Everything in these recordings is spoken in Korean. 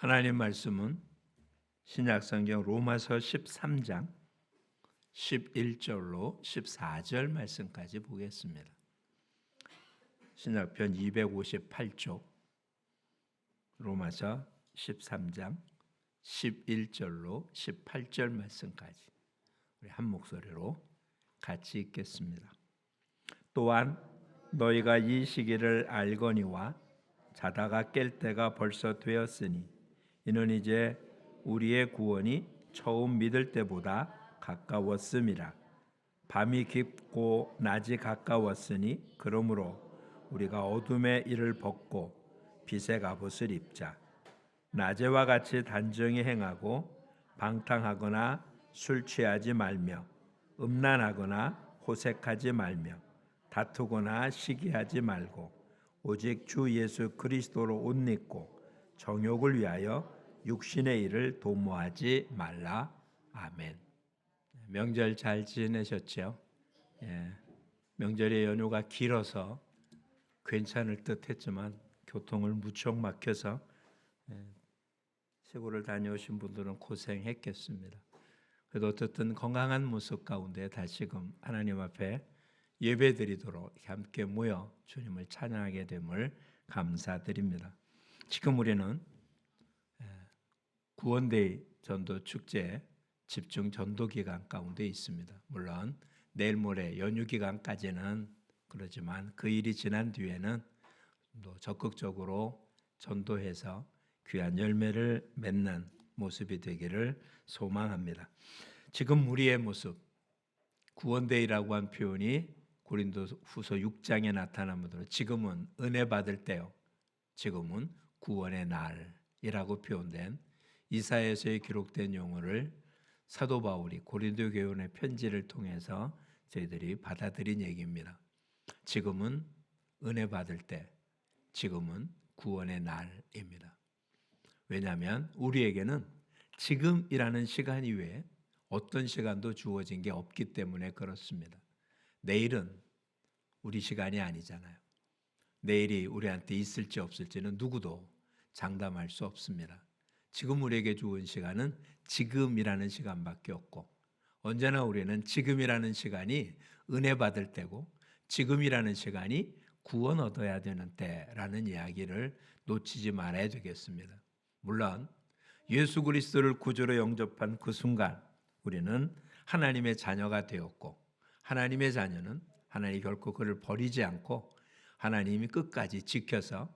하나님 말씀은 신약성경 로마서 13장 11절로 14절 말씀까지 보겠습니다. 신약편 258쪽 로마서 13장 11절로 18절 말씀까지 우리 한 목소리로 같이 읽겠습니다. 또한 너희가 이 시기를 알거니와 자다가 깰 때가 벌써 되었으니 이는 이제 우리의 구원이 처음 믿을 때보다 가까웠음이라. 밤이 깊고 낮이 가까웠으니 그러므로 우리가 어둠의 일을 벗고 빛의 갑옷을 입자. 낮에와 같이 단정히 행하고 방탕하거나 술 취하지 말며 음란하거나 호색하지 말며 다투거나 시기하지 말고 오직 주 예수 그리스도로 옷 입고 정욕을 위하여 육신의 일을 도모하지 말라. 아멘. 명절 잘 지내셨죠? 명절의 연휴가 길어서 괜찮을 듯 했지만 교통을 무척 막혀서 시골을 다녀오신 분들은 고생했겠습니다. 그래도 어쨌든 건강한 모습 가운데 다시금 하나님 앞에 예배드리도록 함께 모여 주님을 찬양하게 됨을 감사드립니다. 지금 우리는 구원데이 전도 축제 집중 전도 기간 가운데 있습니다. 물론 내일 모레 연휴 기간까지는 그러지만 그 일이 지난 뒤에는 또 적극적으로 전도해서 귀한 열매를 맺는 모습이 되기를 소망합니다. 지금 우리의 모습, 구원데이라고 한 표현이 고린도후서 6장에 나타난 대로 지금은 은혜 받을 때요, 지금은 구원의 날이라고 표현된 이사야서에 기록된 용어를 사도 바울이 고린도 교회의 편지를 통해서 저희들이 받아들인 얘기입니다. 지금은 은혜 받을 때, 지금은 구원의 날입니다. 왜냐하면 우리에게는 지금이라는 시간 이외에 어떤 시간도 주어진 게 없기 때문에 그렇습니다. 내일은 우리 시간이 아니잖아요. 내일이 우리한테 있을지 없을지는 누구도 장담할 수 없습니다. 지금 우리에게 주은 시간은 지금이라는 시간밖에 없고, 언제나 우리는 지금이라는 시간이 은혜 받을 때고 지금이라는 시간이 구원 얻어야 되는 때라는 이야기를 놓치지 말아야 되겠습니다. 물론 예수 그리스도를 구주로 영접한 그 순간 우리는 하나님의 자녀가 되었고, 하나님의 자녀는 하나님이 결코 그를 버리지 않고 하나님이 끝까지 지켜서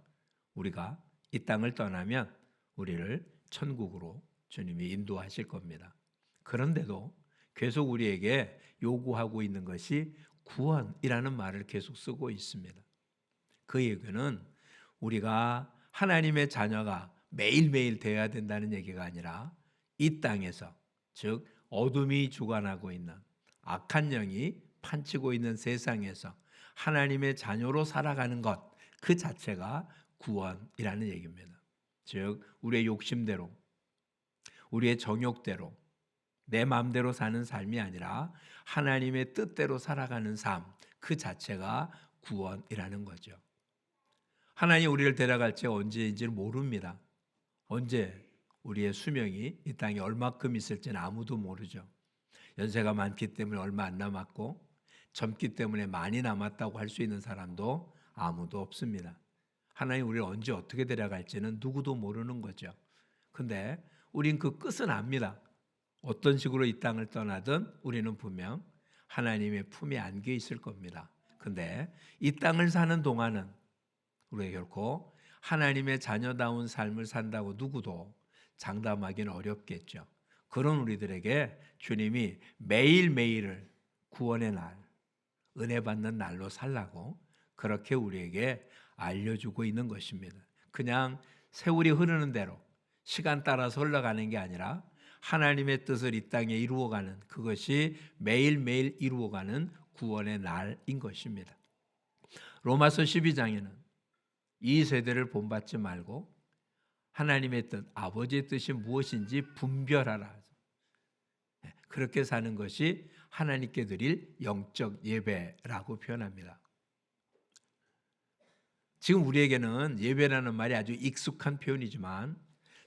우리가 이 땅을 떠나면 우리를 천국으로 주님이 인도하실 겁니다. 그런데도 계속 우리에게 요구하고 있는 것이 구원이라는 말을 계속 쓰고 있습니다. 그 얘기는 우리가 하나님의 자녀가 매일매일 되어야 된다는 얘기가 아니라 이 땅에서, 즉 어둠이 주관하고 있는 악한 영이 판치고 있는 세상에서 하나님의 자녀로 살아가는 것, 그 자체가 구원이라는 얘기입니다. 즉 우리의 욕심대로, 우리의 정욕대로, 내 마음대로 사는 삶이 아니라 하나님의 뜻대로 살아가는 삶, 그 자체가 구원이라는 거죠. 하나님 우리를 데려갈지 언제인지를 모릅니다. 언제 우리의 수명이 이 땅에 얼마큼 있을지는 아무도 모르죠. 연세가 많기 때문에 얼마 안 남았고 젊기 때문에 많이 남았다고 할 수 있는 사람도 아무도 없습니다. 하나님 우리를 언제 어떻게 데려갈지는 누구도 모르는 거죠. 근데 우린 그 끝은 압니다. 어떤 식으로 이 땅을 떠나든 우리는 분명 하나님의 품에 안겨 있을 겁니다. 근데 이 땅을 사는 동안은 우리가 결코 하나님의 자녀다운 삶을 산다고 누구도 장담하기는 어렵겠죠. 그런 우리들에게 주님이 매일매일을 구원의 날, 은혜 받는 날로 살라고 그렇게 우리에게 알려주고 있는 것입니다. 그냥 세월이 흐르는 대로 시간 따라서 흘러가는 게 아니라 하나님의 뜻을 이 땅에 이루어가는, 그것이 매일매일 이루어가는 구원의 날인 것입니다. 로마서 12장에는 이 세대를 본받지 말고 하나님의 뜻, 아버지의 뜻이 무엇인지 분별하라. 그렇게 사는 것이 하나님께 드릴 영적 예배라고 표현합니다. 지금 우리에게는 예배라는 말이 아주 익숙한 표현이지만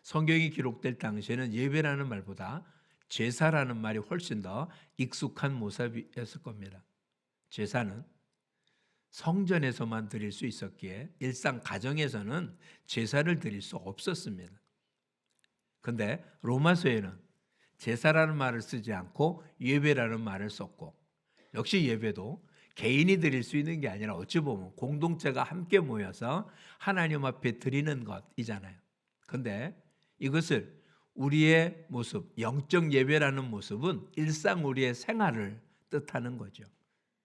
성경이 기록될 당시에는 예배라는 말보다 제사라는 말이 훨씬 더 익숙한 모습이었을 겁니다. 제사는 성전에서만 드릴 수 있었기에 일상 가정에서는 제사를 드릴 수 없었습니다. 그런데 로마서에는 제사라는 말을 쓰지 않고 예배라는 말을 썼고, 역시 예배도 개인이 드릴 수 있는 게 아니라 어찌 보면 공동체가 함께 모여서 하나님 앞에 드리는 것이잖아요. 그런데 이것을 우리의 모습, 영적 예배라는 모습은 일상 우리의 생활을 뜻하는 거죠.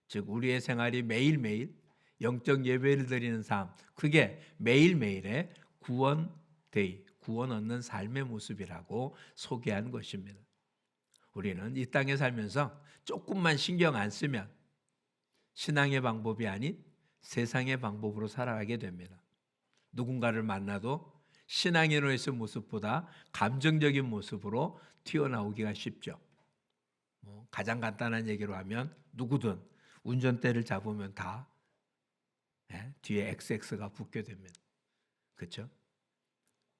즉 우리의 생활이 매일매일 영적 예배를 드리는 삶, 그게 매일매일의 구원데이, 구원 얻는 삶의 모습이라고 소개한 것입니다. 우리는 이 땅에 살면서 조금만 신경 안 쓰면 신앙의 방법이 아닌 세상의 방법으로 살아가게 됩니다. 누군가를 만나도 신앙인으로의 모습보다 감정적인 모습으로 튀어나오기가 쉽죠. 가장 간단한 얘기로 하면 누구든 운전대를 잡으면 다 뒤에 XX가 붙게 됩니다. 그렇죠?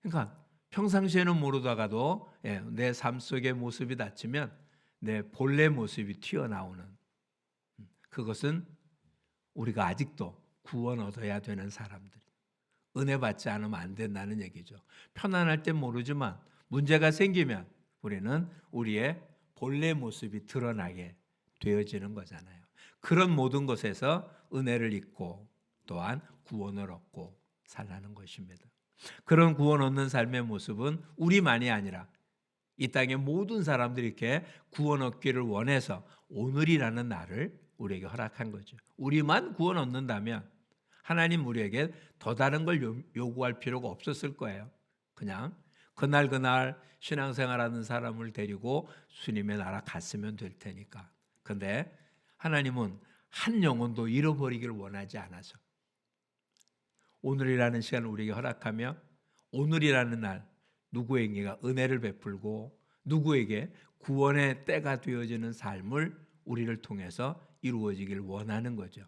그러니까 평상시에는 모르다가도 내 삶 속의 모습이 닫히면 내 본래 모습이 튀어나오는, 그것은 우리가 아직도 구원 얻어야 되는 사람들, 은혜 받지 않으면 안 된다는 얘기죠. 편안할 땐 모르지만 문제가 생기면 우리는 우리의 본래 모습이 드러나게 되어지는 거잖아요. 그런 모든 것에서 은혜를 입고 또한 구원을 얻고 살라는 것입니다. 그런 구원 얻는 삶의 모습은 우리만이 아니라 이 땅의 모든 사람들이 이렇게 구원 얻기를 원해서 오늘이라는 날을 우리에게 허락한 거죠. 우리만 구원 얻는다면 하나님 우리에게 더 다른 걸 요구할 필요가 없었을 거예요. 그냥 그날 신앙생활하는 사람을 데리고 주님의 나라 갔으면 될 테니까. 그런데 하나님은 한 영혼도 잃어버리기를 원하지 않아서 오늘이라는 시간을 우리에게 허락하며 오늘이라는 날 누구에게가 은혜를 베풀고 누구에게 구원의 때가 되어지는 삶을 우리를 통해서 이루어지길 원하는 거죠.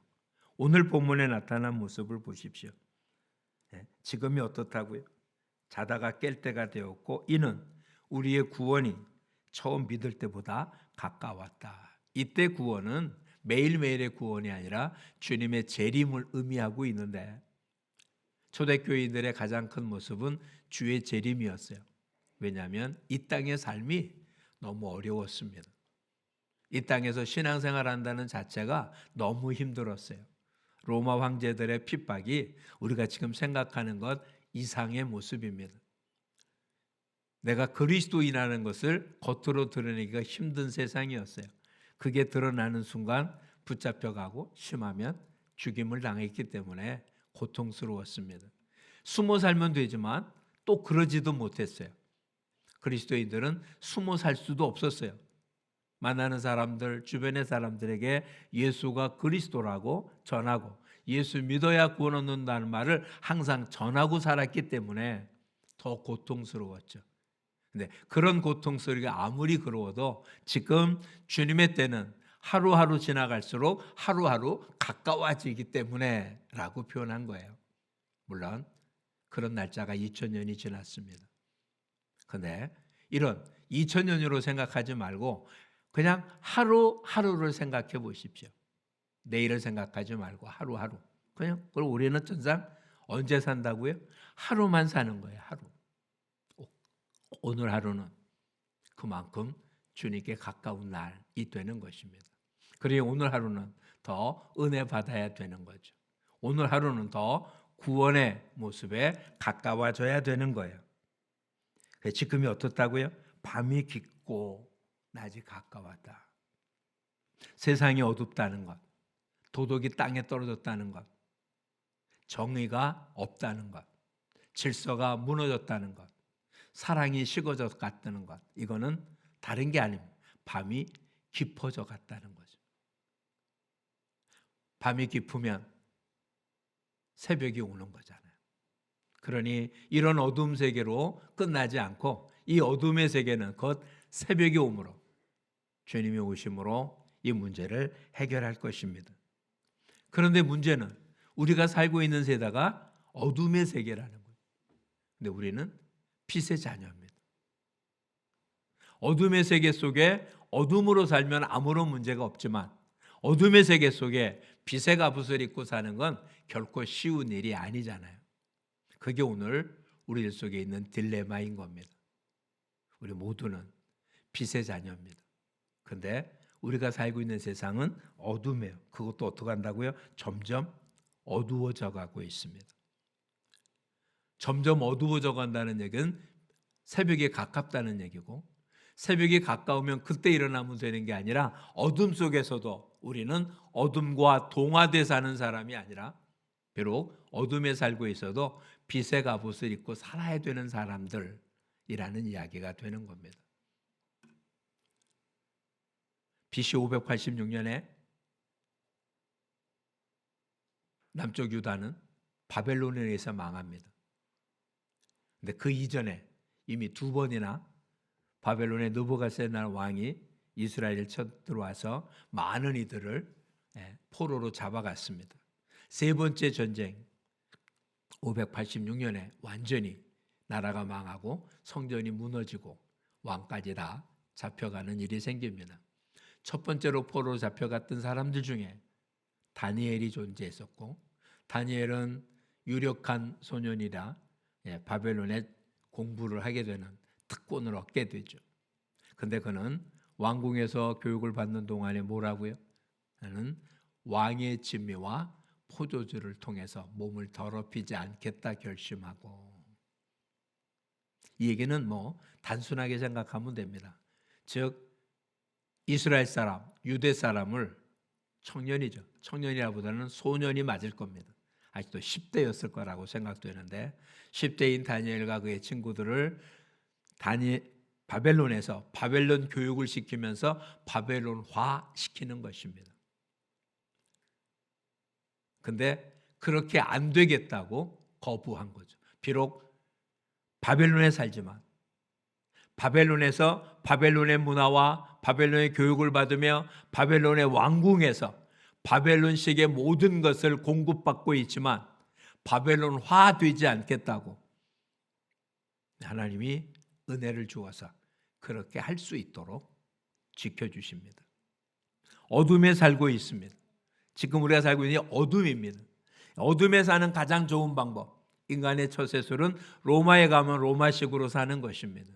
오늘 본문에 나타난 모습을 보십시오. 지금이 어떻다고요? 자다가 깰 때가 되었고 이는 우리의 구원이 처음 믿을 때보다 가까웠다. 이때 구원은 매일매일의 구원이 아니라 주님의 재림을 의미하고 있는데, 초대교인들의 가장 큰 모습은 주의 재림이었어요. 왜냐하면 이 땅의 삶이 너무 어려웠습니다. 이 땅에서 신앙생활 한다는 자체가 너무 힘들었어요. 로마 황제들의 핍박이 우리가 지금 생각하는 것 이상의 모습입니다. 내가 그리스도인이라는 것을 겉으로 드러내기가 힘든 세상이었어요. 그게 드러나는 순간 붙잡혀가고 심하면 죽임을 당했기 때문에 고통스러웠습니다. 숨어 살면 되지만 또 그러지도 못했어요. 그리스도인들은 숨어 살 수도 없었어요. 만나는 사람들, 주변의 사람들에게 예수가 그리스도라고 전하고 예수 믿어야 구원 얻는다는 말을 항상 전하고 살았기 때문에 더 고통스러웠죠. 근데 그런 고통스러기가 아무리 그러워도 지금 주님의 때는 하루하루 지나갈수록 하루하루 가까워지기 때문에 라고 표현한 거예요. 물론 그런 날짜가 2000년이 지났습니다. 그런데 이런 2000년으로 생각하지 말고 그냥 하루하루를 생각해 보십시오. 내일을 생각하지 말고 하루하루. 그럼 우리는 전상 언제 산다고요? 하루만 사는 거예요. 하루. 오늘 하루는 그만큼 주님께 가까운 날이 되는 것입니다. 그리고 오늘 하루는 더 은혜 받아야 되는 거죠. 오늘 하루는 더 구원의 모습에 가까워져야 되는 거예요. 지금이 어떻다고요? 밤이 깊고 낮이 가까웠다. 세상이 어둡다는 것, 도덕이 땅에 떨어졌다는 것, 정의가 없다는 것, 질서가 무너졌다는 것, 사랑이 식어져 갔다는 것, 이거는 다른 게 아닙니다. 밤이 깊어져 갔다는 거죠. 밤이 깊으면 새벽이 오는 거잖아요. 그러니 이런 어둠 세계로 끝나지 않고 이 어둠의 세계는 곧 새벽이 오므로 주님이 오심으로 이 문제를 해결할 것입니다. 그런데 문제는 우리가 살고 있는 세대가 어둠의 세계라는 거예요. 근데 우리는 빛의 자녀입니다. 어둠의 세계 속에 어둠으로 살면 아무런 문제가 없지만 어둠의 세계 속에 빛의 갑옷을 입고 사는 건 결코 쉬운 일이 아니잖아요. 그게 오늘 우리들 속에 있는 딜레마인 겁니다. 우리 모두는 빛의 자녀입니다. 그런데 우리가 살고 있는 세상은 어둠이에요. 그것도 어떻게 한다고요? 점점 어두워져 가고 있습니다. 점점 어두워져 간다는 얘기는 새벽에 가깝다는 얘기고, 새벽이 가까우면 그때 일어나면 되는 게 아니라 어둠 속에서도 우리는 어둠과 동화돼 사는 사람이 아니라 비록 어둠에 살고 있어도 빛의 갑옷을 입고 살아야 되는 사람들이라는 이야기가 되는 겁니다. BC 586년에 남쪽 유다는 바벨론에 의해서 망합니다. 근데 그 이전에 이미 두 번이나 바벨론의 느부갓네살 왕이 이스라엘을 쳐들어와서 많은 이들을 포로로 잡아갔습니다. 세 번째 전쟁 586년에 완전히 나라가 망하고 성전이 무너지고 왕까지 다 잡혀가는 일이 생깁니다. 첫 번째로 포로로 잡혀갔던 사람들 중에 다니엘이 존재했었고, 다니엘은 유력한 소년이라 바벨론에 공부를 하게 되는 특권을 얻게 되죠. 근데 그는 왕궁에서 교육을 받는 동안에 뭐라고요? 나는 왕의 진미와 포도주를 통해서 몸을 더럽히지 않겠다 결심하고, 이 얘기는 단순하게 생각하면 됩니다. 즉 이스라엘 사람, 유대 사람을 청년이죠. 청년이라보다는 소년이 맞을 겁니다. 아직도 10대였을 거라고 생각되는데 10대인 다니엘과 그의 친구들을 바벨론에서 바벨론 교육을 시키면서 바벨론화 시키는 것입니다. 근데 그렇게 안 되겠다고 거부한 거죠. 비록 바벨론에 살지만 바벨론에서 바벨론의 문화와 바벨론의 교육을 받으며 바벨론의 왕궁에서 바벨론식의 모든 것을 공급받고 있지만 바벨론화 되지 않겠다고 하나님이 은혜를 주어서 그렇게 할 수 있도록 지켜주십니다. 어둠에 살고 있습니다. 지금 우리가 살고 있는 게 어둠입니다. 어둠에 사는 가장 좋은 방법, 인간의 처세술은 로마에 가면 로마식으로 사는 것입니다.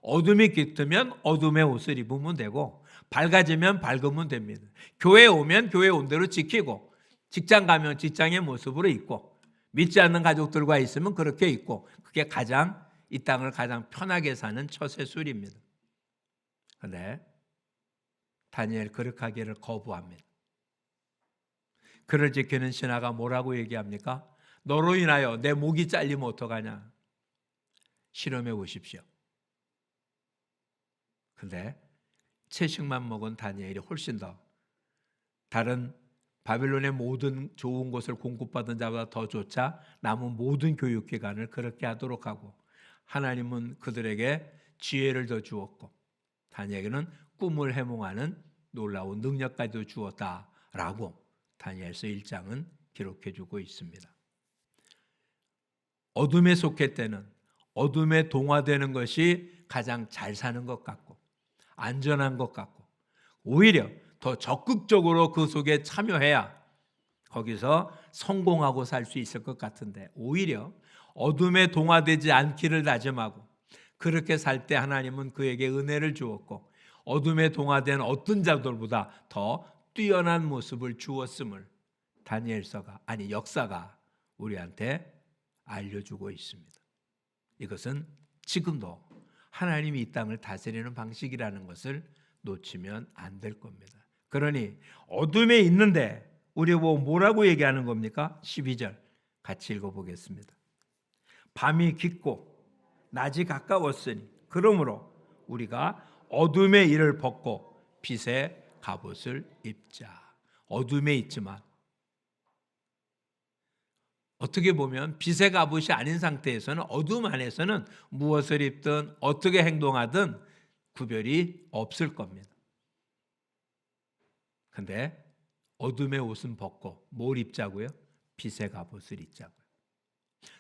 어둠이 깃들면 어둠의 옷을 입으면 되고, 밝아지면 밝으면 됩니다. 교회 오면 교회 온 대로 지키고, 직장 가면 직장의 모습으로 있고, 믿지 않는 가족들과 있으면 그렇게 있고, 그게 가장 이 땅을 가장 편하게 사는 처세술입니다. 그런데 다니엘 그렇게 하기를 거부합니다. 그를 지키는 신하가 뭐라고 얘기합니까? 너로 인하여 내 목이 잘리면 어떡하냐? 실험해 보십시오. 근데 채식만 먹은 다니엘이 훨씬 더 다른 바벨론의 모든 좋은 것을 공급받은 자보다 더 좋자 남은 모든 교육기관을 그렇게 하도록 하고, 하나님은 그들에게 지혜를 더 주었고 다니엘에게는 꿈을 해몽하는 놀라운 능력까지도 주었다라고 다니엘서 1장은 기록해주고 있습니다. 어둠에 속할 때는 어둠에 동화되는 것이 가장 잘 사는 것 같고 안전한 것 같고, 오히려 더 적극적으로 그 속에 참여해야 거기서 성공하고 살 수 있을 것 같은데, 오히려 어둠에 동화되지 않기를 다짐하고 그렇게 살 때 하나님은 그에게 은혜를 주었고 어둠에 동화된 어떤 자들보다 더 뛰어난 모습을 주었음을 역사가 우리한테 알려주고 있습니다. 이것은 지금도 하나님이 이 땅을 다스리는 방식이라는 것을 놓치면 안 될 겁니다. 그러니 어둠에 있는데 우리 뭐라고 얘기하는 겁니까? 12절 같이 읽어보겠습니다. 밤이 깊고 낮이 가까웠으니 그러므로 우리가 어둠의 일을 벗고 빛의 갑옷을 입자. 어둠에 있지만 어떻게 보면 빛의 갑옷이 아닌 상태에서는 어둠 안에서는 무엇을 입든 어떻게 행동하든 구별이 없을 겁니다. 근데 어둠의 옷은 벗고 뭘 입자고요? 빛의 갑옷을 입자고요.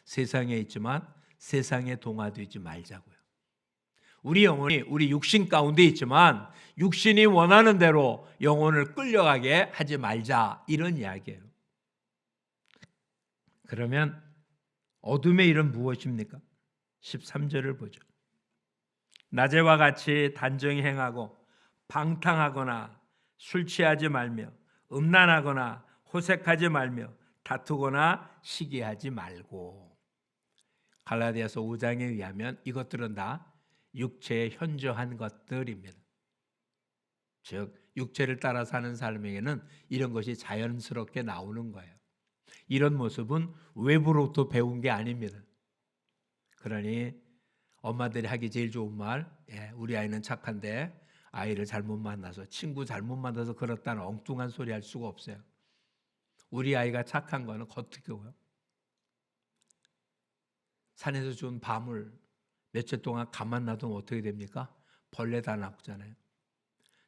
세상에 있지만 세상에 동화되지 말자고요. 우리 영혼이 우리 육신 가운데 있지만 육신이 원하는 대로 영혼을 끌려가게 하지 말자, 이런 이야기예요. 그러면 어둠의 일은 무엇입니까? 13절을 보죠. 낮에와 같이 단정히 행하고 방탕하거나 술 취하지 말며 음란하거나 호색하지 말며 다투거나 시기하지 말고. 갈라디아서 5장에 의하면 이것들은 다 육체에 현저한 것들입니다. 즉 육체를 따라 사는 삶에게는 이런 것이 자연스럽게 나오는 거예요. 이런 모습은 외부로부터 배운 게 아닙니다. 그러니 엄마들이 하기 제일 좋은 말, 우리 아이는 착한데 아이를 잘못 만나서, 친구 잘못 만나서 그렇다는 엉뚱한 소리 할 수가 없어요. 우리 아이가 착한 거는 겉이고요. 산에서 준 밤을 며칠 동안 가만 놔두면 어떻게 됩니까? 벌레 다 나오잖아요.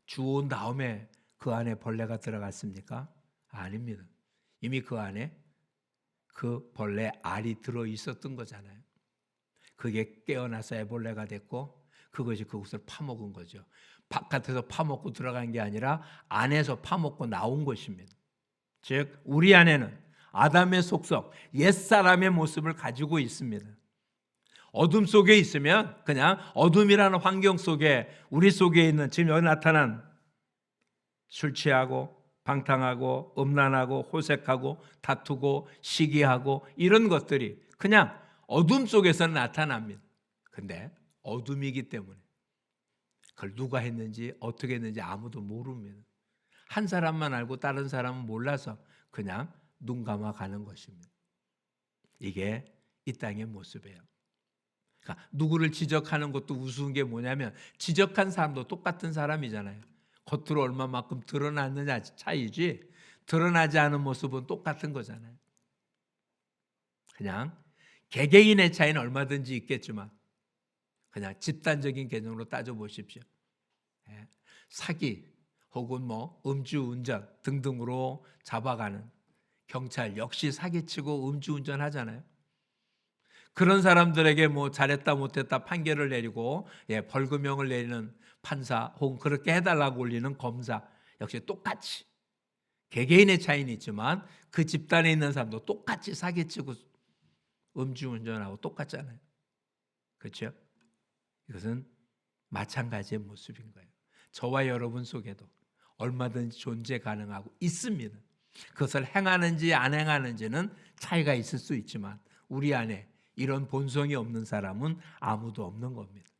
주운 다음에 그 안에 벌레가 들어갔습니까? 아닙니다. 이미 그 안에 그 벌레 알이 들어 있었던 거잖아요. 그게 깨어나서 애벌레가 됐고 그것이 그것을 파먹은 거죠. 바깥에서 파먹고 들어간 게 아니라 안에서 파먹고 나온 것입니다. 즉 우리 안에는 아담의 속성, 옛사람의 모습을 가지고 있습니다. 어둠 속에 있으면 그냥 어둠이라는 환경 속에, 우리 속에 있는 지금 여기 나타난 술 취하고 방탕하고 음란하고 호색하고 다투고 시기하고 이런 것들이 그냥 어둠 속에서 나타납니다. 근데 어둠이기 때문에 그걸 누가 했는지 어떻게 했는지 아무도 모릅니다. 한 사람만 알고 다른 사람은 몰라서 그냥 눈 감아 가는 것입니다. 이게 이 땅의 모습이에요. 그러니까 누구를 지적하는 것도 우스운 게 뭐냐면 지적한 사람도 똑같은 사람이잖아요. 겉으로 얼마만큼 드러났느냐 차이지 드러나지 않은 모습은 똑같은 거잖아요. 그냥 개개인의 차이는 얼마든지 있겠지만 그냥 집단적인 개념으로 따져보십시오. 사기 혹은 음주운전 등등으로 잡아가는 경찰 역시 사기치고 음주운전 하잖아요. 그런 사람들에게 잘했다 못했다 판결을 내리고 벌금형을 내리는 판사 혹은 그렇게 해달라고 올리는 검사 역시 똑같이 개개인의 차이는 있지만 그 집단에 있는 사람도 똑같이 사기치고 음주운전하고 똑같잖아요. 그렇죠? 이것은 마찬가지의 모습인 거예요. 저와 여러분 속에도 얼마든지 존재 가능하고 있습니다. 그것을 행하는지 안 행하는지는 차이가 있을 수 있지만 우리 안에 이런 본성이 없는 사람은 아무도 없는 겁니다.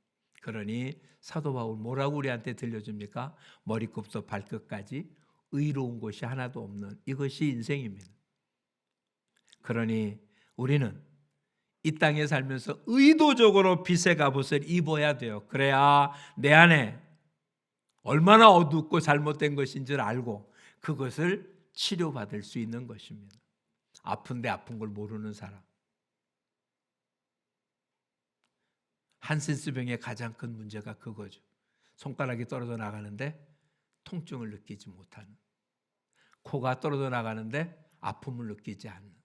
그러니 사도 바울 뭐라고 우리한테 들려줍니까? 머리끝부터 발끝까지 의로운 것이 하나도 없는 이것이 인생입니다. 그러니 우리는 이 땅에 살면서 의도적으로 빛의 갑옷을 입어야 돼요. 그래야 내 안에 얼마나 어둡고 잘못된 것인지를 알고 그것을 치료받을 수 있는 것입니다. 아픈데 아픈 걸 모르는 사람. 한센스병의 가장 큰 문제가 그거죠. 손가락이 떨어져 나가는데 통증을 느끼지 못하는, 코가 떨어져 나가는데 아픔을 느끼지 않는,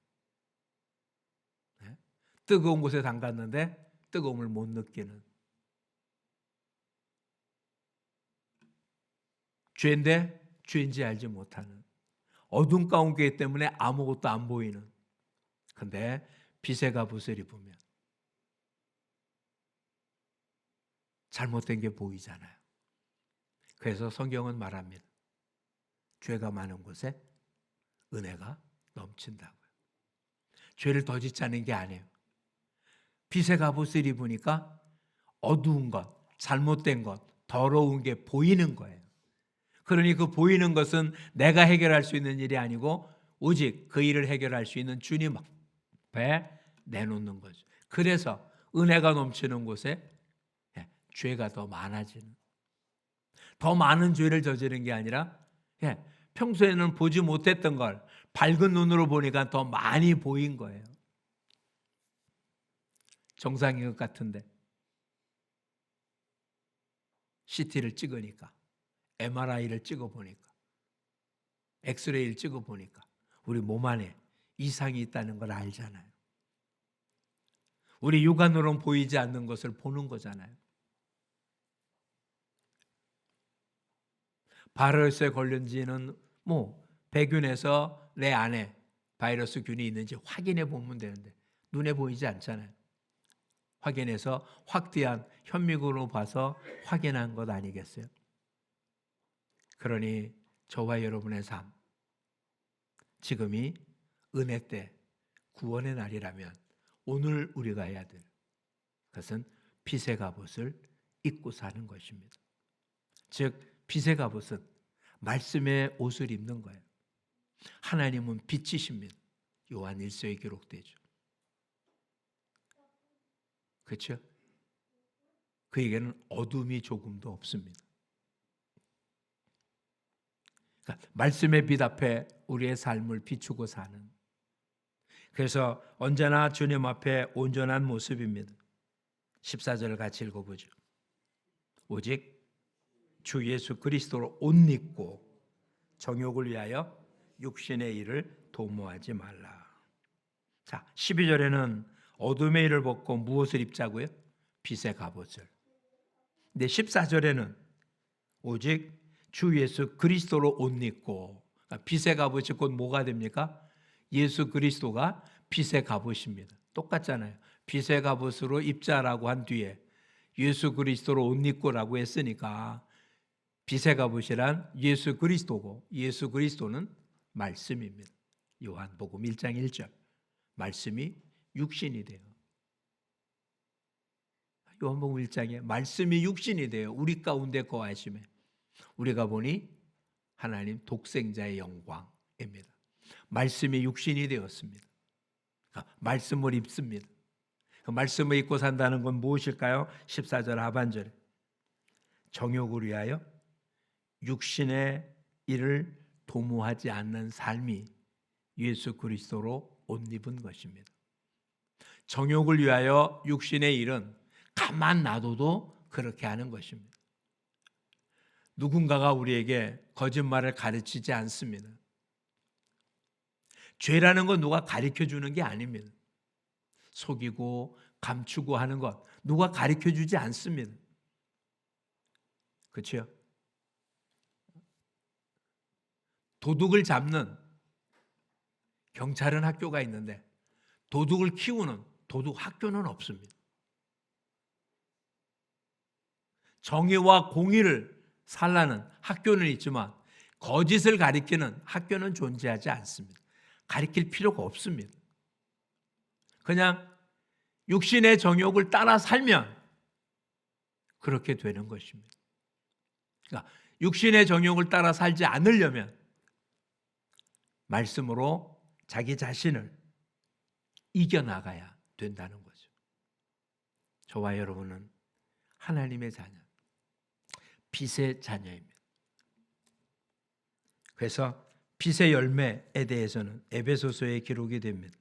뜨거운 곳에 담갔는데 뜨거움을 못 느끼는, 죄인데 죄인지 알지 못하는, 어둠 가운데 있기 때문에 아무것도 안 보이는. 근데 빛의 갑옷을 입으면 잘못된 게 보이잖아요. 그래서 성경은 말합니다. 죄가 많은 곳에 은혜가 넘친다고요. 죄를 더 짓자는 게 아니에요. 빛의 갑옷을 입으니까 어두운 것, 잘못된 것, 더러운 게 보이는 거예요. 그러니 그 보이는 것은 내가 해결할 수 있는 일이 아니고 오직 그 일을 해결할 수 있는 주님 앞에 내놓는 거죠. 그래서 은혜가 넘치는 곳에 죄가 더 많아지는, 더 많은 죄를 저지른 게 아니라 평소에는 보지 못했던 걸 밝은 눈으로 보니까 더 많이 보인 거예요. 정상인 것 같은데 CT를 찍으니까, MRI를 찍어보니까, 엑스레이를 찍어보니까 우리 몸 안에 이상이 있다는 걸 알잖아요. 우리 육안으로는 보이지 않는 것을 보는 거잖아요. 바이러스에 걸린지는 배균에서 내 안에 바이러스 균이 있는지 확인해 보면 되는데 눈에 보이지 않잖아요. 확인해서 확대한 현미경으로 봐서 확인한 것 아니겠어요? 그러니 저와 여러분의 삶, 지금이 은혜 때 구원의 날이라면 오늘 우리가 해야 될 것은 빛의 갑옷을 입고 사는 것입니다. 즉 빛의 갑옷은 말씀의 옷을 입는 거예요. 하나님은 빛이십니다. 요한 1서에 기록되죠. 그렇죠? 그에게는 어둠이 조금도 없습니다. 그러니까 말씀의 빛 앞에 우리의 삶을 비추고 사는, 그래서 언제나 주님 앞에 온전한 모습입니다. 14절 같이 읽어보죠. 오직 주 예수 그리스도로 옷 입고 정욕을 위하여 육신의 일을 도모하지 말라. 자, 12절에는 어둠의 일을 벗고 무엇을 입자고요? 빛의 갑옷을. 근데 14절에는 오직 주 예수 그리스도로 옷 입고, 그러니까 빛의 갑옷이 곧 뭐가 됩니까? 예수 그리스도가 빛의 갑옷입니다. 똑같잖아요. 빛의 갑옷으로 입자라고 한 뒤에 예수 그리스도로 옷 입고라고 했으니까 빛의 갑옷이란 예수 그리스도고, 예수 그리스도는 말씀입니다. 요한복음 1장 1절. 말씀이 육신이 돼요. 요한복음 1장에 말씀이 육신이 돼요. 우리 가운데 거하심에 우리가 보니 하나님 독생자의 영광입니다. 말씀이 육신이 되었습니다. 말씀을 입습니다. 말씀을 입고 산다는 건 무엇일까요? 14절 하반절에 정욕을 위하여 육신의 일을 도모하지 않는 삶이 예수 그리스도로 옷 입은 것입니다. 정욕을 위하여 육신의 일은 가만 놔둬도 그렇게 하는 것입니다. 누군가가 우리에게 거짓말을 가르치지 않습니다. 죄라는 건 누가 가르쳐 주는 게 아닙니다. 속이고 감추고 하는 것 누가 가르쳐 주지 않습니다. 그렇죠? 도둑을 잡는 경찰은 학교가 있는데 도둑을 키우는 도둑 학교는 없습니다. 정의와 공의를 살라는 학교는 있지만 거짓을 가리키는 학교는 존재하지 않습니다. 가리킬 필요가 없습니다. 그냥 육신의 정욕을 따라 살면 그렇게 되는 것입니다. 그러니까 육신의 정욕을 따라 살지 않으려면 말씀으로 자기 자신을 이겨나가야 된다는 거죠. 저와 여러분은 하나님의 자녀, 빛의 자녀입니다. 그래서 빛의 열매에 대해서는 에베소서에 기록이 됩니다.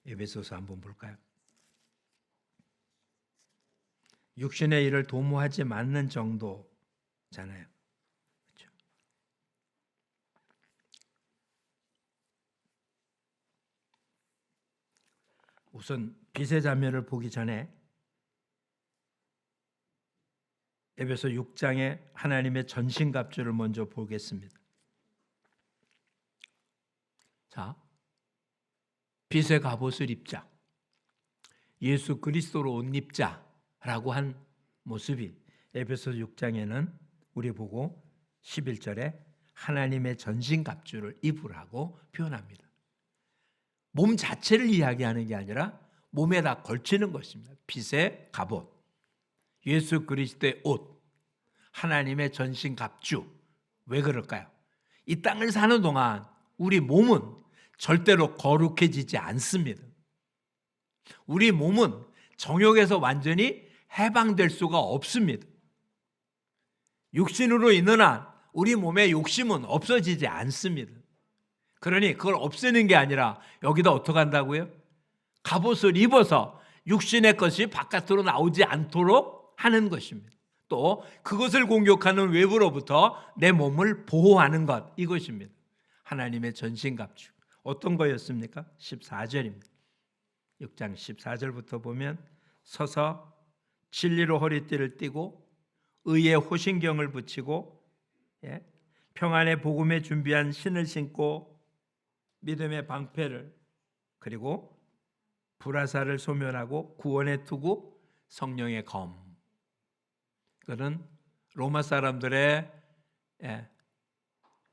에베소서 한번 볼까요? 육신의 일을 도모하지 않는 정도잖아요. 그렇죠? 우선 빛의 자매를 보기 전에 에베소 6장의 하나님의 전신갑주를 먼저 보겠습니다. 자, 빛의 갑옷을 입자, 예수 그리스도로 옷 입자라고 한 모습이 에베소 6장에는 우리 보고 11절에 하나님의 전신갑주를 입으라고 표현합니다. 몸 자체를 이야기하는 게 아니라 몸에다 걸치는 것입니다. 빛의 갑옷, 예수 그리스도의 옷, 하나님의 전신갑주. 왜 그럴까요? 이 땅을 사는 동안 우리 몸은 절대로 거룩해지지 않습니다. 우리 몸은 정욕에서 완전히 해방될 수가 없습니다. 육신으로 있는 한 우리 몸의 욕심은 없어지지 않습니다. 그러니 그걸 없애는 게 아니라 여기다 어떻게 한다고요? 갑옷을 입어서 육신의 것이 바깥으로 나오지 않도록 하는 것입니다. 또 그것을 공격하는 외부로부터 내 몸을 보호하는 것, 이것입니다. 하나님의 전신갑주. 어떤 거였습니까? 14절입니다. 6장 14절부터 보면 서서 진리로 허리띠를 띠고 의의 호신경을 붙이고 평안의 복음에 준비한 신을 신고 믿음의 방패를 그리고 불화살을 소멸하고 구원의 투구 성령의 검. 그는 로마 사람들의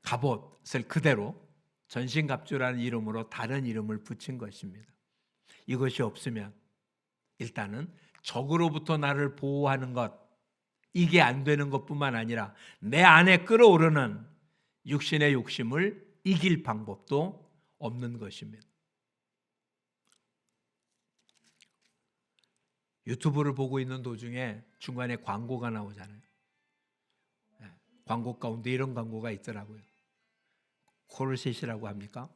갑옷을 그대로 전신갑주라는 이름으로 다른 이름을 붙인 것입니다. 이것이 없으면 일단은 적으로부터 나를 보호하는 것, 이게 안 되는 것뿐만 아니라 내 안에 끓어오르는 육신의 욕심을 이길 방법도 없는 것입니다. 유튜브를 보고 있는 도중에 중간에 광고가 나오잖아요. 광고 가운데 이런 광고가 있더라고요. 코르셋이라고 합니까?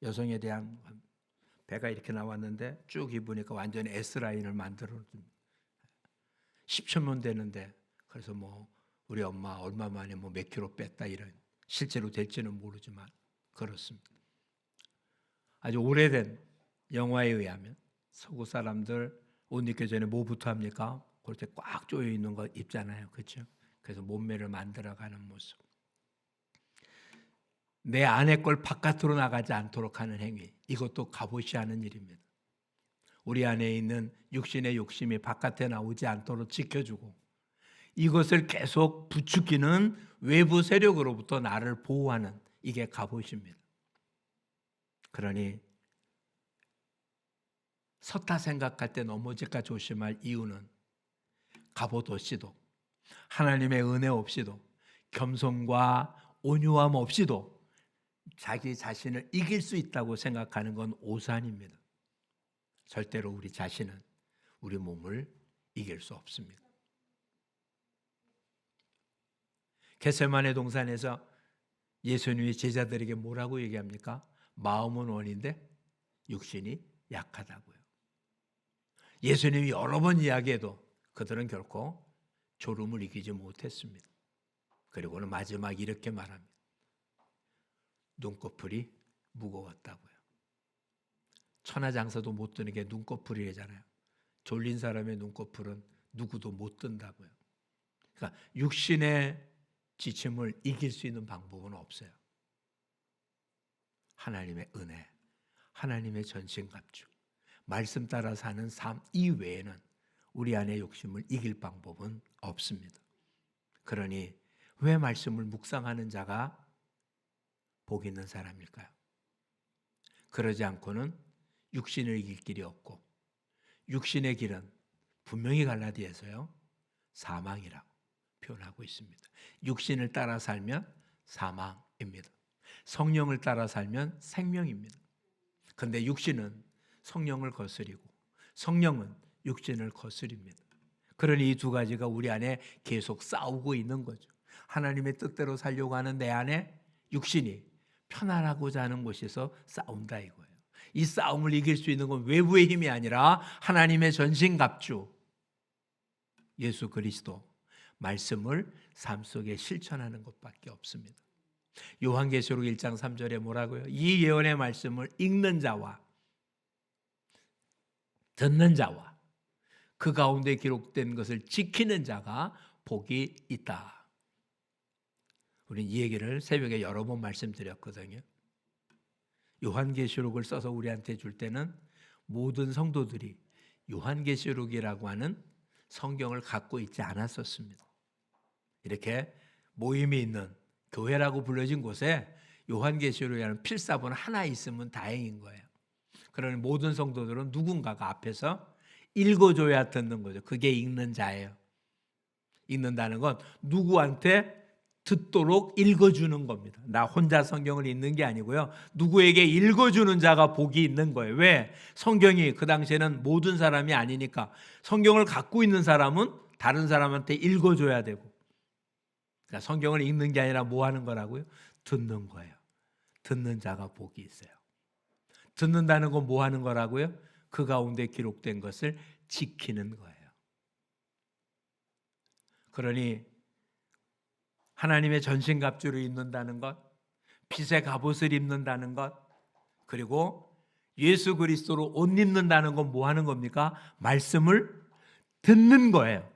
여성에 대한 배가 이렇게 나왔는데 쭉 입으니까 완전히 S라인을 만들어줍니다. 10초면 되는데 그래서 뭐 우리 엄마 얼마 만에 뭐 몇 킬로 뺐다 이런, 실제로 될지는 모르지만 그렇습니다. 아주 오래된 영화에 의하면 서구 사람들 옷 입기 전에 뭐부터 합니까? 그렇게 꽉 조여 있는 거 입잖아요. 그렇죠? 그래서 몸매를 만들어가는 모습. 내 안의 걸 바깥으로 나가지 않도록 하는 행위, 이것도 값없이 하는 일입니다. 우리 안에 있는 육신의 욕심이 바깥에 나오지 않도록 지켜주고 이것을 계속 부추기는 외부 세력으로부터 나를 보호하는, 이게 갑옷입니다. 그러니 섰다 생각할 때 넘어질까 조심할 이유는 갑옷 없이도, 하나님의 은혜 없이도, 겸손과 온유함 없이도 자기 자신을 이길 수 있다고 생각하는 건 오산입니다. 절대로 우리 자신은 우리 몸을 이길 수 없습니다. 겟세마네 동산에서 예수님이 제자들에게 뭐라고 얘기합니까? 마음은 원인데 육신이 약하다고요. 예수님이 여러 번 이야기해도 그들은 결코 졸음을 이기지 못했습니다. 그리고는 마지막 이렇게 말합니다. 눈꺼풀이 무거웠다고요. 천하장사도 못 드는 게 눈꺼풀이잖아요. 졸린 사람의 눈꺼풀은 누구도 못 든다고요. 그러니까 육신의 지침을 이길 수 있는 방법은 없어요. 하나님의 은혜, 하나님의 전신갑주, 말씀 따라 사는 삶 이외에는 우리 안의 욕심을 이길 방법은 없습니다. 그러니 왜 말씀을 묵상하는 자가 복 있는 사람일까요? 그러지 않고는 육신을 이길 길이 없고, 육신의 길은 분명히 갈라디아서요 사망이라고 표현하고 있습니다. 육신을 따라 살면 사망입니다. 성령을 따라 살면 생명입니다. 그런데 육신은 성령을 거스리고 성령은 육신을 거스립니다. 그러니 이 두 가지가 우리 안에 계속 싸우고 있는 거죠. 하나님의 뜻대로 살려고 하는 내 안에 육신이 편안하고자 하는 곳에서 싸운다 이거예요. 이 싸움을 이길 수 있는 건 외부의 힘이 아니라 하나님의 전신갑주 예수 그리스도 말씀을 삶 속에 실천하는 것밖에 없습니다. 요한계시록 1장 3절에 뭐라고요? 이 예언의 말씀을 읽는 자와 듣는 자와 그 가운데 기록된 것을 지키는 자가 복이 있다. 우리는 이 얘기를 새벽에 여러 번 말씀드렸거든요. 요한계시록을 써서 우리한테 줄 때는 모든 성도들이 요한계시록이라고 하는 성경을 갖고 있지 않았었습니다. 이렇게 모임이 있는 교회라고 불려진 곳에 요한계시록이라는 필사본 하나 있으면 다행인 거예요. 그러니 모든 성도들은 누군가가 앞에서 읽어줘야 듣는 거죠. 그게 읽는 자예요. 읽는다는 건 누구한테 듣도록 읽어주는 겁니다. 나 혼자 성경을 읽는 게 아니고요. 누구에게 읽어주는 자가 복이 있는 거예요. 왜? 성경이 그 당시에는 모든 사람이 아니니까 성경을 갖고 있는 사람은 다른 사람한테 읽어줘야 되고, 그러니까 성경을 읽는 게 아니라 뭐 하는 거라고요? 듣는 거예요. 듣는 자가 복이 있어요. 듣는다는 건 뭐 하는 거라고요? 그 가운데 기록된 것을 지키는 거예요. 그러니 하나님의 전신갑주를 입는다는 것, 빛의 갑옷을 입는다는 것, 그리고 예수 그리스도로 옷 입는다는 건 뭐 하는 겁니까? 말씀을 듣는 거예요.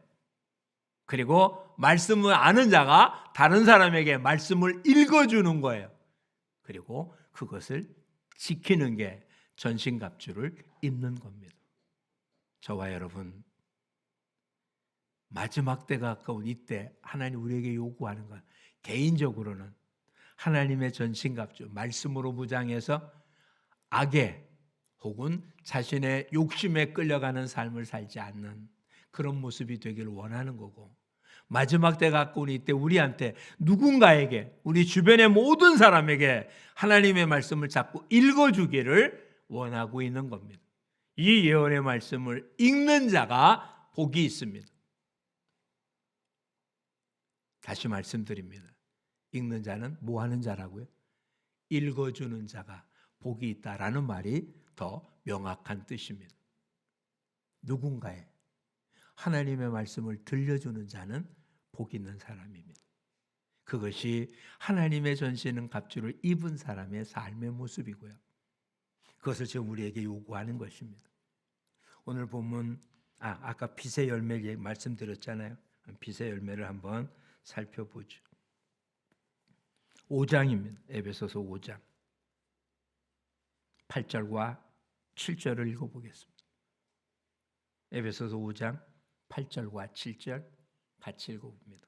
그리고 말씀을 아는 자가 다른 사람에게 말씀을 읽어주는 거예요. 그리고 그것을 지키는 게 전신갑주를 입는 겁니다. 저와 여러분, 마지막 때가 가까운 이때 하나님 우리에게 요구하는 건 개인적으로는 하나님의 전신갑주, 말씀으로 무장해서 악에 혹은 자신의 욕심에 끌려가는 삶을 살지 않는 그런 모습이 되기를 원하는 거고, 마지막 때가 가까운 이때 우리한테 누군가에게, 우리 주변의 모든 사람에게 하나님의 말씀을 자꾸 읽어주기를 원하고 있는 겁니다. 이 예언의 말씀을 읽는 자가 복이 있습니다. 다시 말씀드립니다. 읽는 자는 뭐 하는 자라고요? 읽어주는 자가 복이 있다라는 말이 더 명확한 뜻입니다. 누군가의 하나님의 말씀을 들려주는 자는 복 있는 사람입니다. 그것이 하나님의 전신은 갑주를 입은 사람의 삶의 모습이고요. 그것을 지금 우리에게 요구하는 것입니다. 오늘 본문, 아까 빛의 열매 말씀드렸잖아요. 빛의 열매를 한번 살펴보죠. 5장입니다. 에베소서 5장 8절과 7절을 읽어보겠습니다. 에베소서 5장 8절과 7절 같이 읽어봅니다.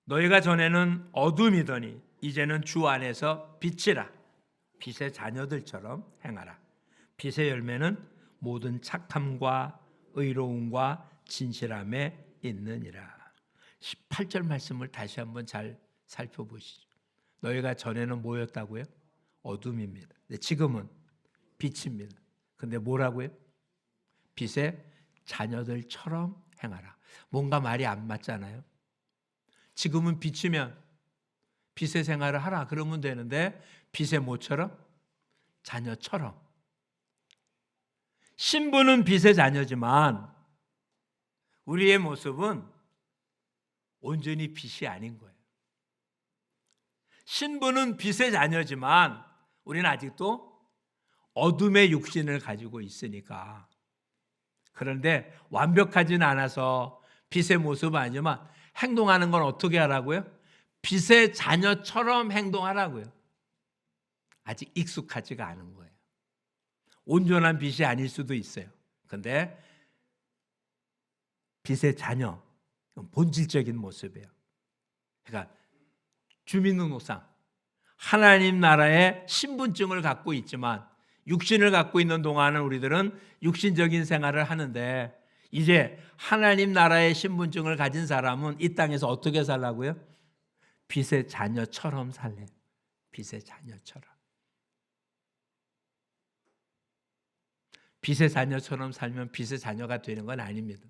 너희가 전에는 어둠이더니 이제는 주 안에서 빛이라. 빛의 자녀들처럼 행하라. 빛의 열매는 모든 착함과 의로움과 진실함에 있느니라. 18절 말씀을 다시 한번 잘 살펴보시죠. 너희가 전에는 뭐였다고요? 어둠입니다. 지금은 빛입니다. 근데 뭐라고요? 빛의 자녀들처럼 행하라. 뭔가 말이 안 맞잖아요. 지금은 빛이면 빛의 생활을 하라 그러면 되는데 빛의 뭐처럼? 자녀처럼. 신부는 빛의 자녀지만 우리의 모습은 온전히 빛이 아닌 거예요. 신부는 빛의 자녀지만 우리는 아직도 어둠의 육신을 가지고 있으니까. 그런데 완벽하지는 않아서 빛의 모습은 아니지만 행동하는 건 어떻게 하라고요? 빛의 자녀처럼 행동하라고요. 아직 익숙하지가 않은 거예요. 온전한 빛이 아닐 수도 있어요. 그런데 빛의 자녀, 본질적인 모습이에요. 그러니까 주민등록상 하나님 나라의 신분증을 갖고 있지만 육신을 갖고 있는 동안은 우리들은 육신적인 생활을 하는데 이제 하나님 나라의 신분증을 가진 사람은 이 땅에서 어떻게 살라고요? 빛의 자녀처럼 살래요. 빛의 자녀처럼. 빛의 자녀처럼 살면 빛의 자녀가 되는 건 아닙니다.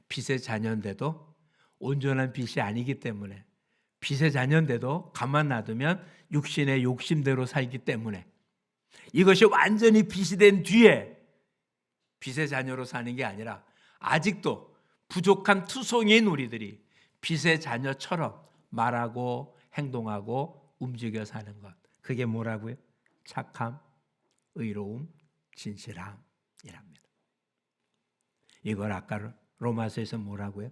빛의 자녀인데도 온전한 빛이 아니기 때문에, 빛의 자녀인데도 가만 놔두면 육신의 욕심대로 살기 때문에, 이것이 완전히 빛이 된 뒤에 빛의 자녀로 사는 게 아니라 아직도 부족한 투성이인 우리들이 빛의 자녀처럼 말하고 행동하고 움직여 사는 것, 그게 뭐라고요? 착함, 의로움, 진실함이랍니다. 이걸 아까 로마서에서 뭐라고요?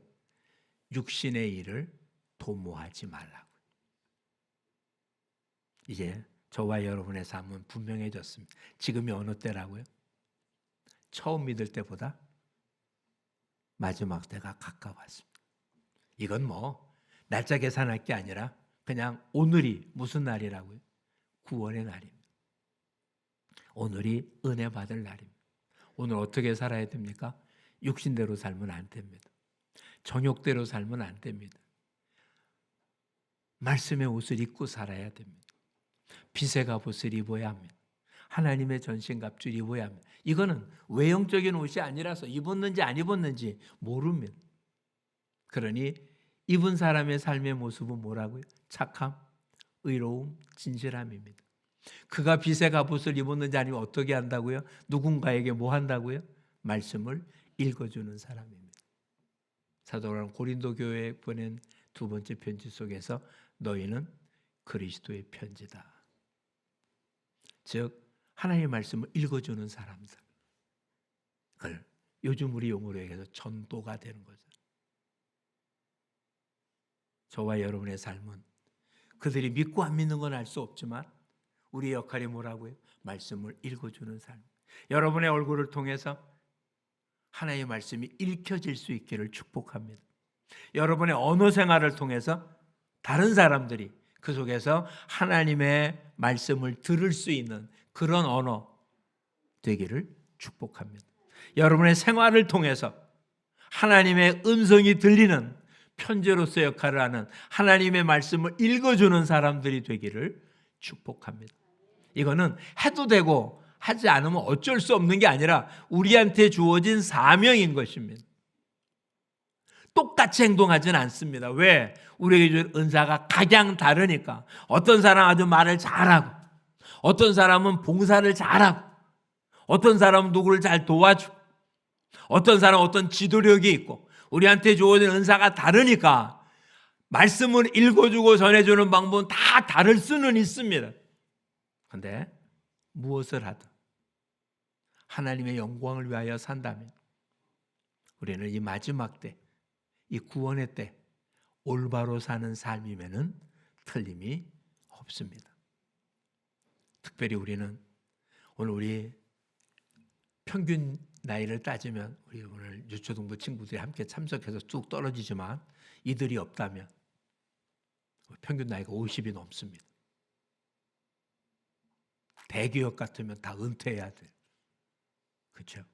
육신의 일을 도모하지 말라고. 이제 저와 여러분의 삶은 분명해졌습니다. 지금이 어느 때라고요? 처음 믿을 때보다 마지막 때가 가까웠습니다. 이건 뭐 날짜 계산할 게 아니라 그냥 오늘이 무슨 날이라고요? 구원의 날입니다. 오늘이 은혜 받을 날입니다. 오늘 어떻게 살아야 됩니까? 육신대로 살면 안 됩니다. 정욕대로 살면 안 됩니다. 말씀의 옷을 입고 살아야 됩니다. 빛의 갑옷을 입어야 합니다. 하나님의 전신갑주를 입어야 합니다. 이거는 외형적인 옷이 아니라서 입었는지 안 입었는지 모릅니다. 그러니 입은 사람의 삶의 모습은 뭐라고요? 착함, 의로움, 진실함입니다. 그가 빛의 갑옷을 입었는지 아니면 어떻게 한다고요? 누군가에게 뭐 한다고요? 말씀을 읽어주는 사람입니다. 사도 바울은 고린도 교회에 보낸 두 번째 편지 속에서 너희는 그리스도의 편지다. 즉 하나님의 말씀을 읽어주는 사람들, 그걸 요즘 우리 용어로 얘기해서 전도가 되는 거죠. 저와 여러분의 삶은 그들이 믿고 안 믿는 건 알 수 없지만 우리의 역할이 뭐라고요? 말씀을 읽어주는 삶. 여러분의 얼굴을 통해서 하나님의 말씀이 읽혀질 수 있기를 축복합니다. 여러분의 언어 생활을 통해서 다른 사람들이 그 속에서 하나님의 말씀을 들을 수 있는 그런 언어 되기를 축복합니다. 여러분의 생활을 통해서 하나님의 음성이 들리는 편지로서 역할을 하는 하나님의 말씀을 읽어주는 사람들이 되기를 축복합니다. 이거는 해도 되고 하지 않으면 어쩔 수 없는 게 아니라 우리한테 주어진 사명인 것입니다. 똑같이 행동하지는 않습니다. 왜? 우리에게 준 은사가 각양 다르니까. 어떤 사람은 아주 말을 잘하고, 어떤 사람은 봉사를 잘하고, 어떤 사람은 누구를 잘 도와주고, 어떤 사람은 어떤 지도력이 있고, 우리한테 주어진 은사가 다르니까 말씀을 읽어주고 전해주는 방법은 다 다를 수는 있습니다. 그런데 무엇을 하든 하나님의 영광을 위하여 산다면 우리는 이 마지막 때, 이 구원의 때 올바로 사는 삶이면은 틀림이 없습니다. 특별히 우리는 오늘 우리 평균 나이를 따지면 우리 오늘 유초등부 친구들이 함께 참석해서 쭉 떨어지지만 이들이 없다면 평균 나이가 50이 넘습니다. 대기업 같으면 다 은퇴해야 돼요. 그렇죠?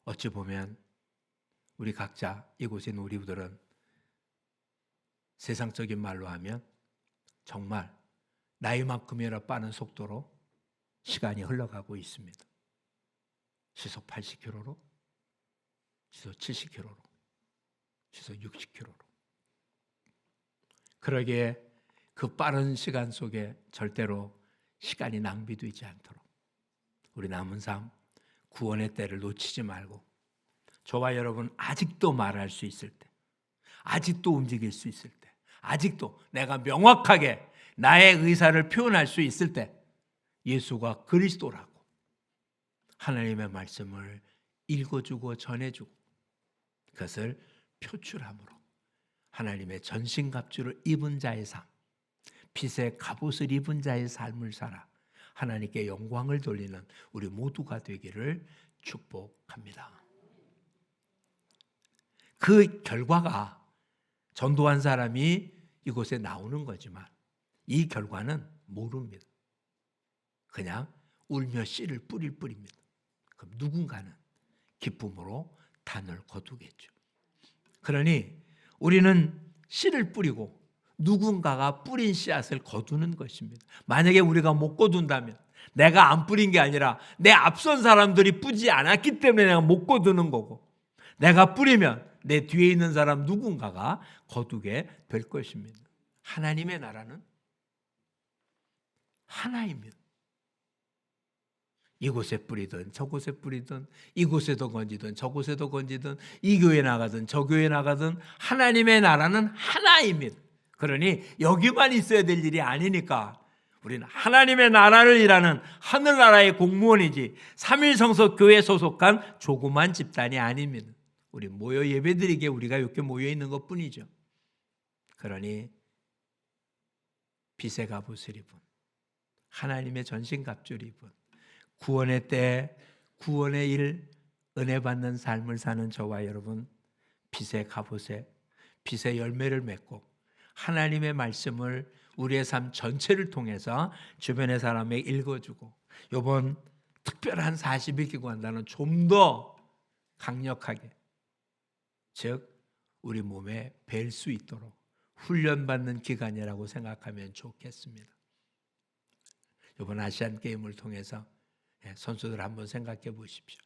어찌 보면 우리 각자 이곳에 있는 우리들은 세상적인 말로 하면 정말 나이만큼이나 빠른 속도로 시간이 흘러가고 있습니다. 시속 80km로, 시속 70km로, 시속 60km로. 그러기에 그 빠른 시간 속에 절대로 시간이 낭비되지 않도록 우리 남은 삶 구원의 때를 놓치지 말고 저와 여러분 아직도 말할 수 있을 때, 아직도 움직일 수 있을 때, 아직도 내가 명확하게 나의 의사를 표현할 수 있을 때 예수가 그리스도라고 하나님의 말씀을 읽어주고 전해주고 그것을 표출함으로 하나님의 전신갑주를 입은 자의 삶, 빛의 갑옷을 입은 자의 삶을 살아 하나님께 영광을 돌리는 우리 모두가 되기를 축복합니다. 그 결과가 전도한 사람이 이곳에 나오는 거지만 이 결과는 모릅니다. 그냥 울며 씨를 뿌릴 뿐입니다. 그럼 누군가는 기쁨으로 단을 거두겠죠. 그러니 우리는 씨를 뿌리고 누군가가 뿌린 씨앗을 거두는 것입니다. 만약에 우리가 못 거둔다면 내가 안 뿌린 게 아니라 내 앞선 사람들이 뿌리지 않았기 때문에 내가 못 거두는 거고 내가 뿌리면 내 뒤에 있는 사람 누군가가 거두게 될 것입니다. 하나님의 나라는 하나입니다. 이곳에 뿌리든 저곳에 뿌리든 이곳에도 건지든 저곳에도 건지든 이 교회 나가든 저 교회 나가든 하나님의 나라는 하나입니다. 그러니 여기만 있어야 될 일이 아니니까 우리는 하나님의 나라를 일하는 하늘나라의 공무원이지 삼일성서 교회에 소속한 조그만 집단이 아닙니다. 우리 모여 예배드리게 우리가 이렇게 모여 있는 것뿐이죠. 그러니 빛의 갑옷을 입은 하나님의 전신갑주를 입은 구원의 때 구원의 일 은혜 받는 삶을 사는 저와 여러분 빛의 갑옷에 빛의 열매를 맺고 하나님의 말씀을 우리의 삶 전체를 통해서 주변의 사람에게 읽어주고 이번 특별한 40일 기도한다는 좀 더 강력하게 즉 우리 몸에 뵐 수 있도록 훈련받는 기간이라고 생각하면 좋겠습니다. 이번 아시안 게임을 통해서 선수들 한번 생각해 보십시오.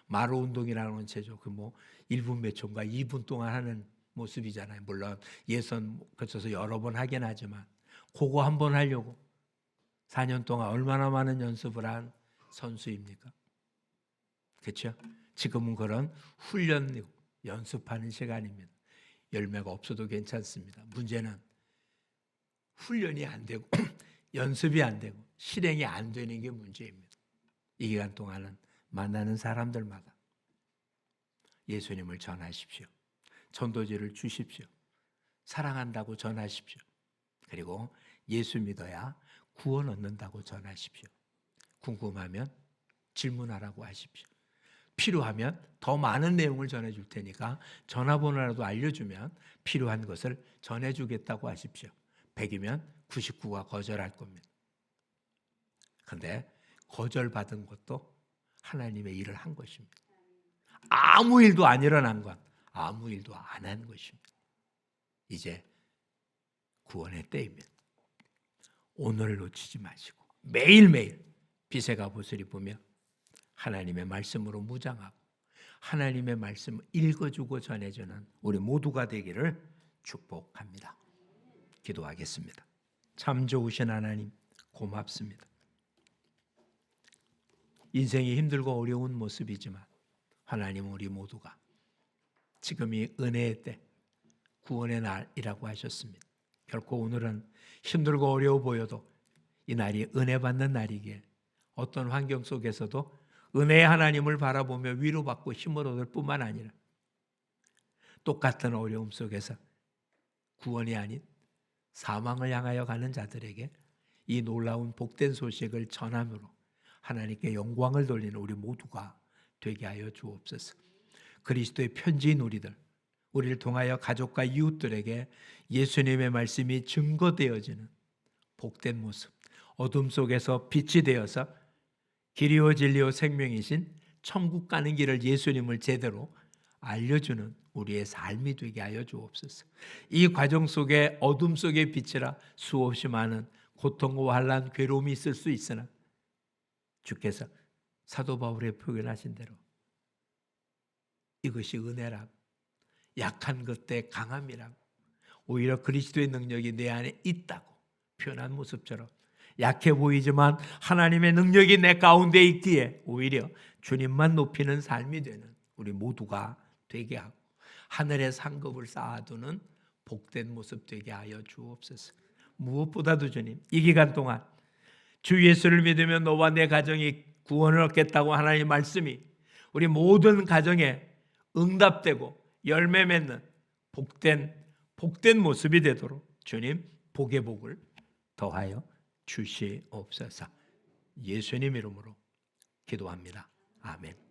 마루 운동이라는 건 제죠. 그 1분 몇 초인가 2분 동안 하는 모습이잖아요. 물론 예선 거쳐서 여러 번 하긴 하지만 그거 한 번 하려고 4년 동안 얼마나 많은 연습을 한 선수입니까? 그렇죠? 지금은 그런 훈련 연습하는 시간입니다. 열매가 없어도 괜찮습니다. 문제는 훈련이 안 되고 연습이 안 되고 실행이 안 되는 게 문제입니다. 이 기간 동안은 만나는 사람들마다 예수님을 전하십시오. 전도지를 주십시오. 사랑한다고 전하십시오. 그리고 예수 믿어야 구원 얻는다고 전하십시오. 궁금하면 질문하라고 하십시오. 필요하면 더 많은 내용을 전해줄 테니까 전화번호라도 알려주면 필요한 것을 전해주겠다고 하십시오. 100이면 99가 거절할 겁니다. 그런데 거절받은 것도 하나님의 일을 한 것입니다. 아무 일도 안 일어난 건 아무 일도 안 한 것입니다. 이제 구원의 때입니다. 오늘을 놓치지 마시고 매일매일 빛의 갑옷을 입으며 하나님의 말씀으로 무장하고 하나님의 말씀을 읽어주고 전해주는 우리 모두가 되기를 축복합니다. 기도하겠습니다. 참 좋으신 하나님 고맙습니다. 인생이 힘들고 어려운 모습이지만 하나님 우리 모두가 지금이 은혜의 때 구원의 날이라고 하셨습니다. 결코 오늘은 힘들고 어려워 보여도 이 날이 은혜 받는 날이기에 어떤 환경 속에서도 은혜의 하나님을 바라보며 위로받고 힘을 얻을 뿐만 아니라 똑같은 어려움 속에서 구원이 아닌 사망을 향하여 가는 자들에게 이 놀라운 복된 소식을 전함으로 하나님께 영광을 돌리는 우리 모두가 되게 하여 주옵소서. 그리스도의 편지인 우리를 통하여 가족과 이웃들에게 예수님의 말씀이 증거되어지는 복된 모습, 어둠 속에서 빛이 되어서 길이요 진리요 생명이신 천국 가는 길을 예수님을 제대로 알려주는 우리의 삶이 되게 하여 주옵소서. 이 과정 속에 어둠 속의 빛이라 수없이 많은 고통과 환난, 괴로움이 있을 수 있으나 주께서 사도 바울의 표현하신 대로 이것이 은혜라고, 약한 것때 강함이라고, 오히려 그리스도의 능력이 내 안에 있다고 표현한 모습처럼 약해 보이지만 하나님의 능력이 내 가운데 있기에 오히려 주님만 높이는 삶이 되는 우리 모두가 되게 하고 하늘의 상급을 쌓아두는 복된 모습 되게 하여 주옵소서. 무엇보다도 주님, 이 기간 동안 주 예수를 믿으면 너와 내 가정이 구원을 얻겠다고 하나님의 말씀이 우리 모든 가정에 응답되고 열매 맺는 복된 모습이 되도록 주님 복의 복을 더하여 주시옵소서. 예수님 이름으로 기도합니다. 아멘.